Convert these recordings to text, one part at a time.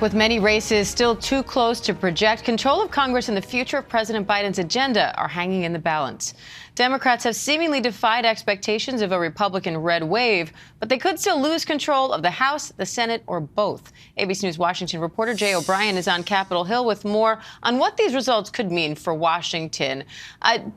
With many races still too close to project, control of Congress and the future of President Biden's agenda are hanging in the balance. Democrats have seemingly defied expectations of a Republican red wave, but they could still lose control of the House, the Senate, or both. ABC News Washington reporter Jay O'Brien is on Capitol Hill with more on what these results could mean for Washington.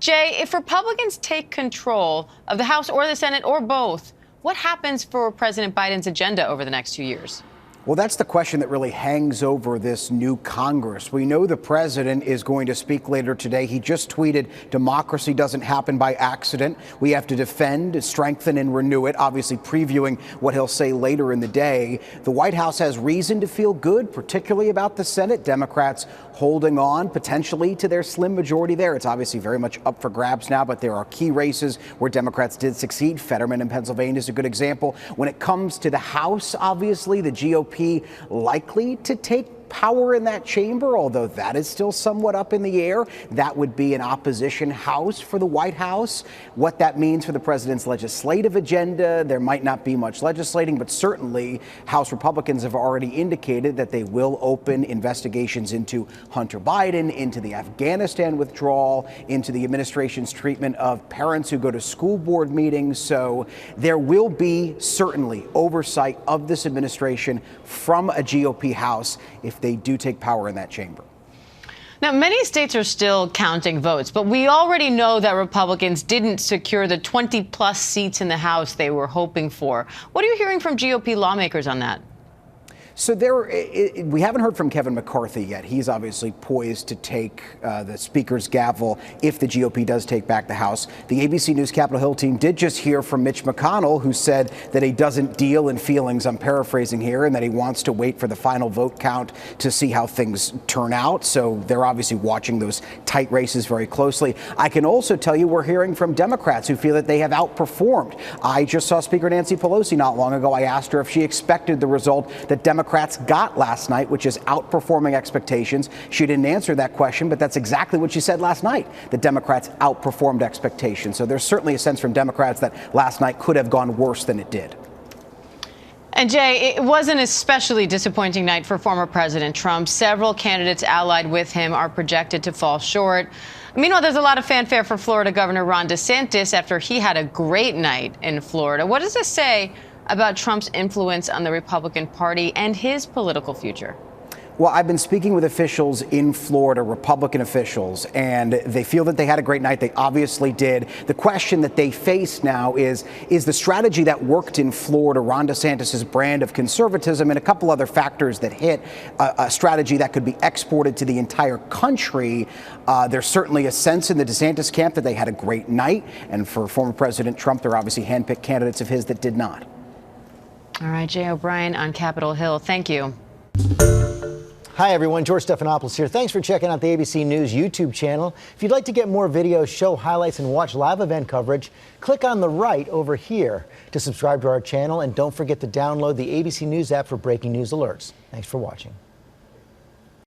Jay, if Republicans take control of the House or the Senate or both, what happens for President Biden's agenda over the next 2 years? Well, that's the question that really hangs over this new Congress. We know the president is going to speak later today. He just tweeted, democracy doesn't happen by accident. We have to defend, strengthen, and renew it, obviously previewing what he'll say later in the day. The White House has reason to feel good, particularly about the Senate. Democrats holding on potentially to their slim majority there. It's obviously very much up for grabs now, but there are key races where Democrats did succeed. Fetterman in Pennsylvania is a good example. When it comes to the House, obviously, the GOP likely to take power in that chamber, although that is still somewhat up in the air. That would be an opposition House for the White House. What that means for the president's legislative agenda, there might not be much legislating, but certainly House Republicans have already indicated that they will open investigations into Hunter Biden, into the Afghanistan withdrawal, into the administration's treatment of parents who go to school board meetings. So there will be certainly oversight of this administration from a GOP House if they do take power in that chamber. Now, many states are still counting votes, but we already know that Republicans didn't secure the 20-plus seats in the House they were hoping for. What are you hearing from GOP lawmakers on that? So we haven't heard from Kevin McCarthy yet. He's obviously poised to take the Speaker's gavel if the GOP does take back the House. The ABC News Capitol Hill team did just hear from Mitch McConnell, who said that he doesn't deal in feelings, I'm paraphrasing here, and that he wants to wait for the final vote count to see how things turn out. So they're obviously watching those tight races very closely. I can also tell you we're hearing from Democrats who feel that they have outperformed. I just saw Speaker Nancy Pelosi not long ago. I asked her if she expected the result that Democrats got last night, which is outperforming expectations. She didn't answer that question, but that's exactly what she said last night. The Democrats outperformed expectations. So there's certainly a sense from Democrats that last night could have gone worse than it did. And Jay, it was an especially disappointing night for former President Trump. Several candidates allied with him are projected to fall short. Meanwhile, there's a lot of fanfare for Florida Governor Ron DeSantis after he had a great night in Florida. What does this say about Trump's influence on the Republican Party and his political future? Well, I've been speaking with officials in Florida, Republican officials, and they feel that they had a great night. They obviously did. The question that they face now is the strategy that worked in Florida, Ron DeSantis' brand of conservatism, and a couple other factors that hit a strategy that could be exported to the entire country. There's certainly a sense in the DeSantis camp that they had a great night. And for former President Trump, there are obviously handpicked candidates of his that did not. All right, Jay O'Brien on Capitol Hill. Thank you. Hi, everyone. George Stephanopoulos here. Thanks for checking out the ABC News YouTube channel. If you'd like to get more videos, show highlights, and watch live event coverage, click on the right over here to subscribe to our channel. And don't forget to download the ABC News app for breaking news alerts. Thanks for watching.